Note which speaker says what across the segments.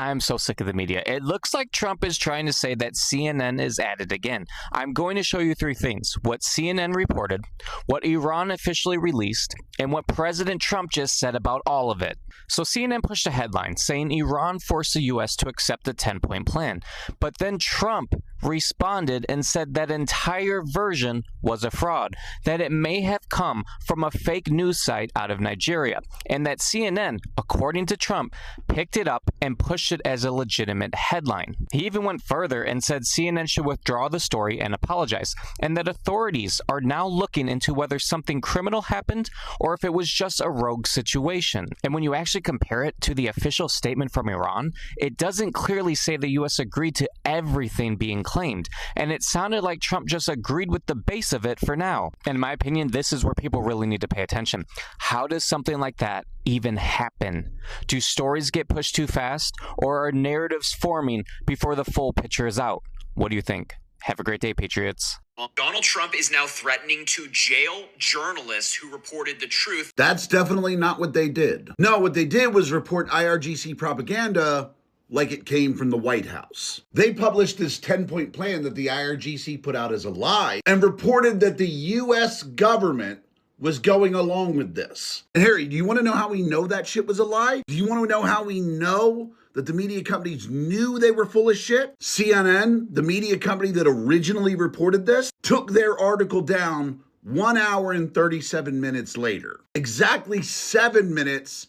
Speaker 1: I'm so sick of the media. It looks like Trump is trying to say that CNN is at it again. I'm going to show you three things: what CNN reported, what Iran officially released, and what President Trump just said about all of it. So CNN pushed a headline saying Iran forced the U.S. to accept the 10-point plan. But then Trump responded and said that entire version was a fraud, that it may have come from a fake news site out of Nigeria, and that CNN, according to Trump, picked it up and pushed it as a legitimate headline. He even went further and said CNN should withdraw the story and apologize, and that authorities are now looking into whether something criminal happened or if it was just a rogue situation. And when you actually compare it to the official statement from Iran, it doesn't clearly say the U.S. agreed to everything being claimed, and it sounded like Trump just agreed with the base of it for now. In my opinion, this is where people really need to pay attention. How does something like that even happen? Do stories get pushed too fast, or are narratives forming before the full picture is out? What do you think? Have a great day, Patriots.
Speaker 2: Donald Trump is now threatening to jail journalists who reported the truth.
Speaker 3: That's definitely not what they did. No, what they did was report IRGC propaganda like it came from the White House. They published this 10-point plan that the IRGC put out as a lie and reported that the U.S. government was going along with this. And Harry, do you want to know how we know that shit was a lie? Do you want to know how we know that the media companies knew they were full of shit? CNN, the media company that originally reported this, took their article down 1 hour and 37 minutes later. Exactly 7 minutes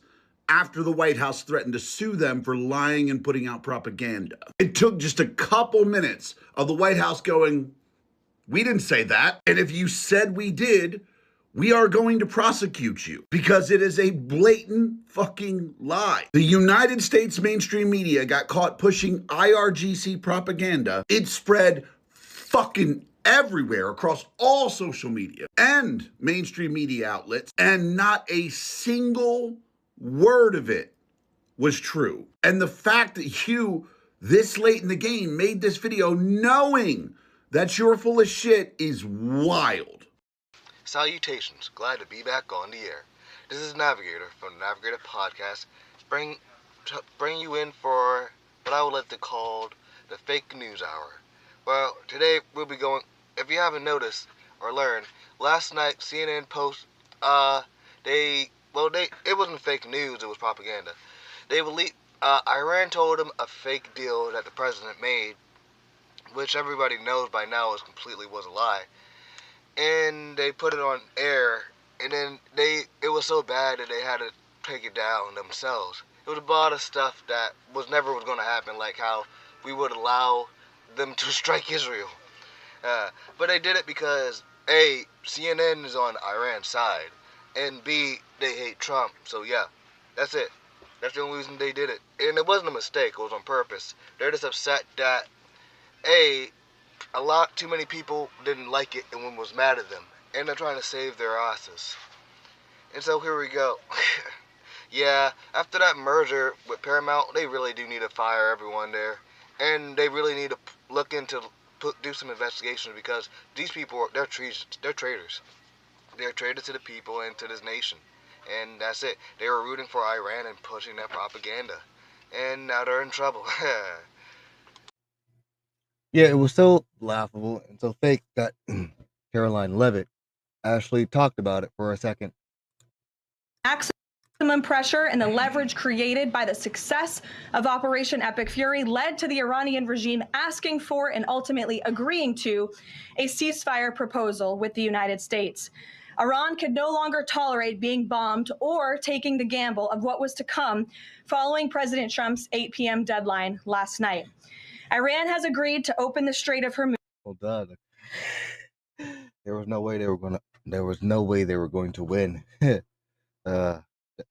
Speaker 3: after the White House threatened to sue them for lying and putting out propaganda. It took just a couple minutes of the White House going, "We didn't say that. And if you said we did, we are going to prosecute you," because it is a blatant fucking lie. The United States mainstream media got caught pushing IRGC propaganda. It spread fucking everywhere across all social media and mainstream media outlets, and not a single word of it was true. And the fact that you, this late in the game, made this video knowing that you're full of shit is wild.
Speaker 4: Salutations, glad to be back on the air. This is Navigator from the Navigator Podcast, bring you in for what I would like to call the fake news hour. Well, today we'll be going, if you haven't noticed or learned, last night CNN posted, it wasn't fake news, it was propaganda. Iran told them a fake deal that the president made, which everybody knows by now was a lie. And they put it on air, and then it was so bad that they had to take it down themselves. It was a lot of stuff that never was going to happen, like how we would allow them to strike Israel. But they did it because A, CNN is on Iran's side, and B, they hate Trump. So yeah, that's it. That's the only reason they did it. And it wasn't a mistake, it was on purpose. They're just upset that a lot too many people didn't like it and was mad at them, and they're trying to save their asses. And so here we go. Yeah, after that merger with Paramount, they really do need to fire everyone there, and they really need to look into do some investigation, because these people they're traitors. They're traitors to the people and to this nation, and that's it. They were rooting for Iran and pushing that propaganda, and now they're in trouble.
Speaker 5: Yeah, it was so laughable and so fake that Caroline Levitt actually talked about it for a second.
Speaker 6: Maximum pressure and the leverage created by the success of Operation Epic Fury led to the Iranian regime asking for and ultimately agreeing to a ceasefire proposal with the United States. Iran could no longer tolerate being bombed or taking the gamble of what was to come following President Trump's 8 p.m. deadline last night. Iran has agreed to open the Strait of Hormuz.
Speaker 5: Well, duh. There was no way they were going to win. The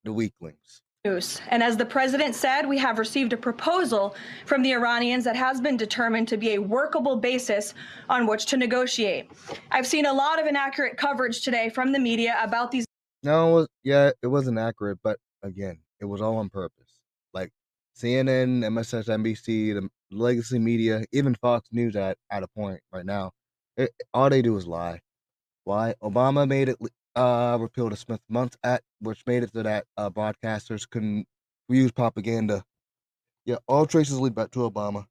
Speaker 5: weaklings.
Speaker 6: And as the president said, we have received a proposal from the Iranians that has been determined to be a workable basis on which to negotiate. I've seen a lot of inaccurate coverage today from the media about these.
Speaker 5: No, it wasn't accurate, but again, it was all on purpose. Like CNN, MSNBC, the legacy media, even Fox News at a point right now, all they do is lie. Why? Obama made it repeal the Smith-Mundt Act, which made it so that broadcasters couldn't use propaganda Yeah, all traces lead back to Obama.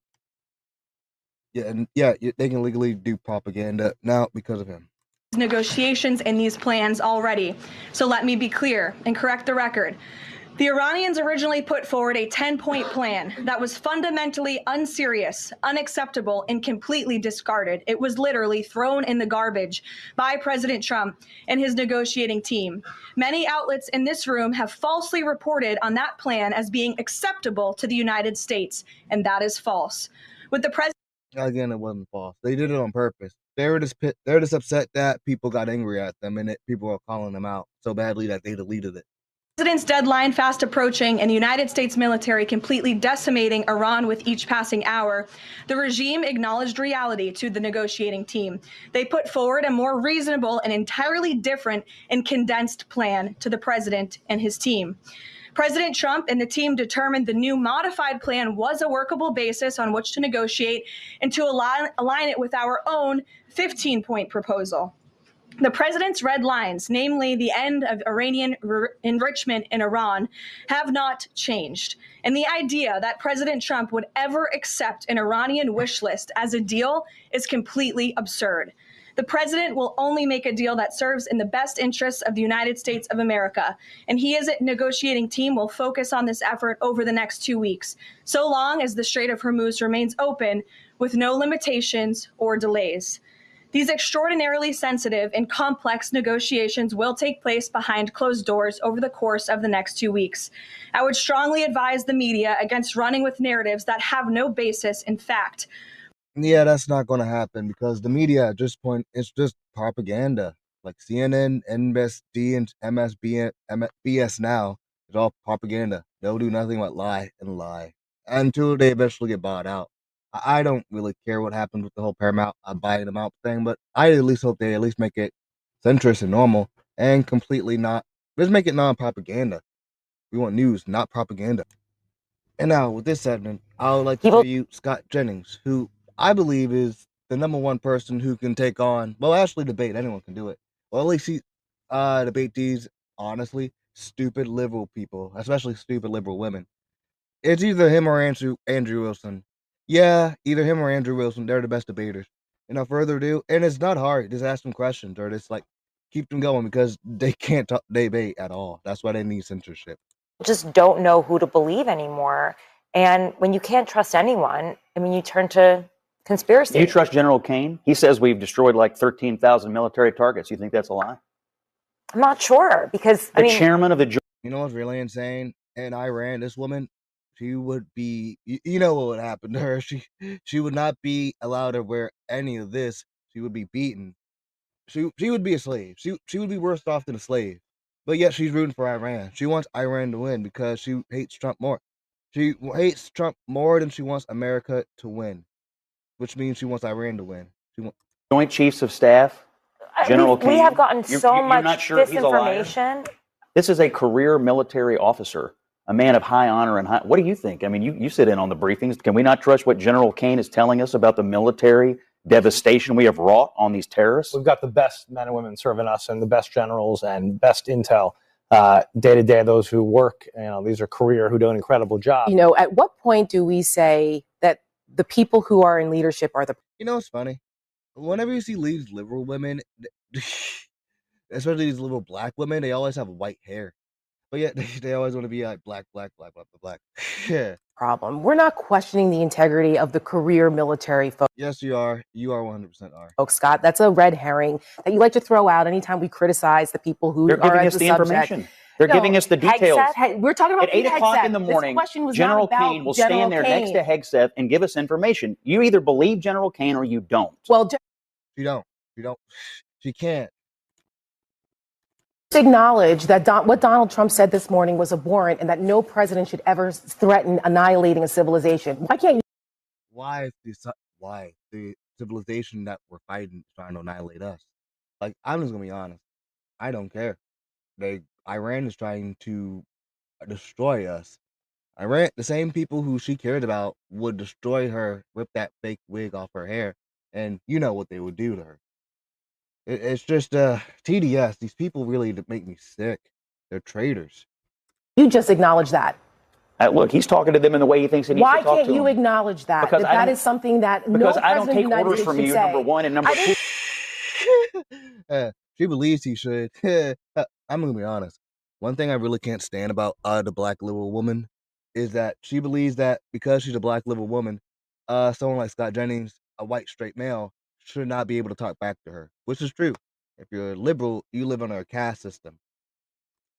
Speaker 5: Yeah, and yeah, they can legally do propaganda now because of him.
Speaker 6: Negotiations and these plans already. So let me be clear and correct the record. The Iranians originally put forward a 10-point plan that was fundamentally unserious, unacceptable, and completely discarded. It was literally thrown in the garbage by President Trump and his negotiating team. Many outlets in this room have falsely reported on that plan as being acceptable to the United States, and that is false. With the president
Speaker 5: Again, it wasn't false. They did it on purpose. They're just upset that people got angry at them and people were calling them out so badly that they deleted it.
Speaker 6: President's deadline fast approaching and the United States military completely decimating Iran with each passing hour, the regime acknowledged reality to the negotiating team. They put forward a more reasonable and entirely different and condensed plan to the president and his team. President Trump and the team determined the new modified plan was a workable basis on which to negotiate and to align it with our own 15-point proposal. The president's red lines, namely the end of Iranian enrichment in Iran, have not changed. And the idea that President Trump would ever accept an Iranian wish list as a deal is completely absurd. The president will only make a deal that serves in the best interests of the United States of America, and he as a negotiating team will focus on this effort over the next 2 weeks, so long as the Strait of Hormuz remains open with no limitations or delays. These extraordinarily sensitive and complex negotiations will take place behind closed doors over the course of the next 2 weeks. I would strongly advise the media against running with narratives that have no basis in fact.
Speaker 5: Yeah, that's not going to happen because the media at this point, it's just propaganda. Like CNN, NBC, and MSBS now, it's all propaganda. They'll do nothing but lie and lie until they eventually get bought out. I don't really care what happens with the whole Paramount buying them out thing, but I at least hope they at least make it centrist and normal and completely not. Just make it non-propaganda. We want news, not propaganda. And now with this segment, I would like to show you Scott Jennings, who I believe is the #1 person who can take on. Well, actually, debate. Anyone can do it. Well, at least he debate these honestly stupid liberal people, especially stupid liberal women. It's either him or Andrew Wilson. Yeah, either him or Andrew Wilson. They're the best debaters. Without further ado, and it's not hard. Just ask them questions or just like keep them going because they can't debate at all. That's why they need censorship.
Speaker 7: Just don't know who to believe anymore. And when you can't trust anyone, I mean, you turn to conspiracy.
Speaker 8: Do you trust General Kane? He says we've destroyed like 13,000 military targets. You think that's a lie?
Speaker 7: I'm not sure because
Speaker 8: the chairman of the.
Speaker 5: You know what's really insane? In Iran, this woman, she would be. You know what would happen to her? She would not be allowed to wear any of this. She would be beaten. She would be a slave. She would be worse off than a slave. But yet she's rooting for Iran. She wants Iran to win because she hates Trump more. She hates Trump more than she wants America to win, which means she wants Iran to win.
Speaker 8: Joint Chiefs of Staff, General Kane.
Speaker 7: We have gotten so much
Speaker 8: not sure
Speaker 7: disinformation.
Speaker 8: This is a career military officer, a man of high honor and high. What do you think? I mean, you sit in on the briefings. Can we not trust what General Kane is telling us about the military devastation we have wrought on these terrorists?
Speaker 9: We've got the best men and women serving us and the best generals and best intel day to day. Those who work, these are career who do an incredible job.
Speaker 10: At what point do we say that the people who are in leadership are the...
Speaker 5: It's funny. Whenever you see these liberal women, especially these little black women, they always have white hair. But yet they always want to be like black. Yeah.
Speaker 10: Problem. We're not questioning the integrity of the career military folks.
Speaker 5: Yes, you are. You are 100% are.
Speaker 10: Folks, Scott, that's a red herring that you like to throw out anytime we criticize the people who
Speaker 8: They're giving us
Speaker 10: the
Speaker 8: the
Speaker 10: subject.
Speaker 8: information. They're giving us the details.
Speaker 10: We're talking about
Speaker 8: at 8 o'clock in the morning. General Kane will stand there next to Hegseth and give us information. You either believe General Kane or you don't.
Speaker 10: Well,
Speaker 5: you don't. She can't.
Speaker 10: Acknowledge that what Donald Trump said this morning was abhorrent and that no president should ever threaten annihilating a civilization. Why can't you?
Speaker 5: Why the civilization that we're fighting is trying to annihilate us? Like, I'm just gonna be honest. I don't care. Iran is trying to destroy us. Iran, the same people who she cared about would destroy her, rip that fake wig off her hair, and you know what they would do to her. It's just TDS. These people really make me sick. They're traitors.
Speaker 10: You just acknowledge that.
Speaker 8: Look, he's talking to them in the way he thinks he needs
Speaker 10: Why
Speaker 8: to talk
Speaker 10: can't
Speaker 8: to
Speaker 10: you
Speaker 8: them.
Speaker 10: acknowge that?
Speaker 8: Because
Speaker 10: That is something that no
Speaker 8: Because I
Speaker 10: president
Speaker 8: don't
Speaker 10: of
Speaker 8: take
Speaker 10: the United
Speaker 8: orders
Speaker 10: States
Speaker 8: from
Speaker 10: should
Speaker 8: you,
Speaker 10: say.
Speaker 8: number one, and number two.
Speaker 5: She believes he should. I'm gonna be honest. One thing I really can't stand about the black liberal woman is that she believes that because she's a black liberal woman, someone like Scott Jennings, a white straight male, should not be able to talk back to her, which is true. If you're a liberal, you live under a caste system.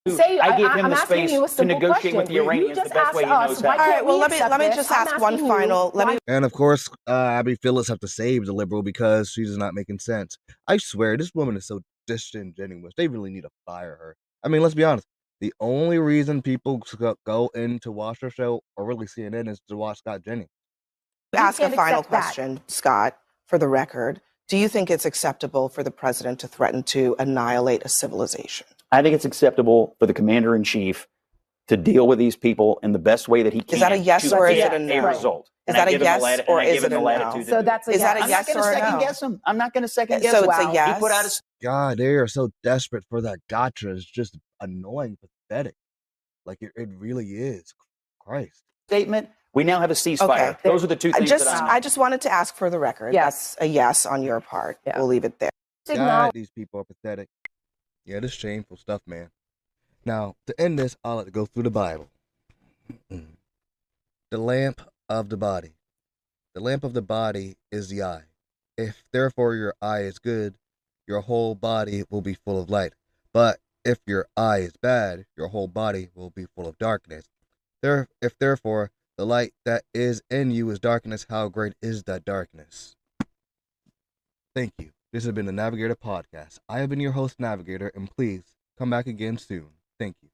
Speaker 8: I give him
Speaker 10: I'm
Speaker 8: the
Speaker 10: asking
Speaker 8: space
Speaker 10: you a
Speaker 8: to
Speaker 10: simple
Speaker 8: negotiate with
Speaker 10: question.
Speaker 8: the
Speaker 10: You
Speaker 8: Iranians the
Speaker 10: just
Speaker 8: best way he
Speaker 10: asked
Speaker 8: knows
Speaker 10: us,
Speaker 8: how.
Speaker 10: why
Speaker 11: All right,
Speaker 10: can't
Speaker 11: well,
Speaker 10: we
Speaker 11: let me
Speaker 10: accept
Speaker 11: just
Speaker 10: this? I'm
Speaker 11: ask one
Speaker 10: asking
Speaker 11: final.
Speaker 10: you,
Speaker 11: Let me.
Speaker 5: And of course, Abby Phillips have to save the liberal because she's not making sense. I swear, this woman is so disingenuous. They really need to fire her. I mean, let's be honest. The only reason people go in to watch her show, or really CNN, is to watch Scott Jennings.
Speaker 11: Ask a
Speaker 10: can't
Speaker 11: final
Speaker 10: accept that.
Speaker 11: question, Scott, for the record. Do you think it's acceptable for the president to threaten to annihilate a civilization?
Speaker 8: I think it's acceptable for the commander-in-chief to deal with these people in the best way that he can.
Speaker 11: Is that a yes
Speaker 8: to
Speaker 11: or is
Speaker 8: get
Speaker 11: it a no?
Speaker 8: result.
Speaker 11: Is
Speaker 8: And
Speaker 11: that
Speaker 8: I
Speaker 11: a
Speaker 8: give him the
Speaker 11: yes
Speaker 8: and
Speaker 11: or
Speaker 8: I give
Speaker 11: is
Speaker 8: him
Speaker 11: it
Speaker 8: the
Speaker 11: a
Speaker 8: latitude
Speaker 11: no?
Speaker 8: to
Speaker 10: So
Speaker 8: do
Speaker 10: that's
Speaker 8: it.
Speaker 10: a
Speaker 11: Is that a
Speaker 10: yes.
Speaker 8: I'm not
Speaker 11: yes
Speaker 8: going
Speaker 11: or
Speaker 8: to
Speaker 11: a
Speaker 8: second
Speaker 11: no?
Speaker 8: guess him. I'm not going to second guess
Speaker 11: So
Speaker 8: him.
Speaker 11: it's a yes.
Speaker 8: He put out a
Speaker 5: God, they are so desperate for that gotcha. It's just annoying, pathetic. Like, it really is. Christ.
Speaker 8: statement. We now have a ceasefire.
Speaker 11: Okay.
Speaker 8: Those are the two things that
Speaker 11: I just wanted to ask for the record.
Speaker 10: Yes.
Speaker 11: That's a yes on your part.
Speaker 10: Yeah.
Speaker 11: We'll leave it there.
Speaker 5: God, these people are pathetic. Yeah, this shameful stuff, man. Now, to end this, I'll let it go through the Bible. The lamp of the body. The lamp of the body is the eye. If therefore your eye is good, your whole body will be full of light. But if your eye is bad, your whole body will be full of darkness. If therefore the light that is in you is darkness, how great is that darkness? Thank you. This has been the Navigator Podcast. I have been your host, Navigator, and please come back again soon. Thank you.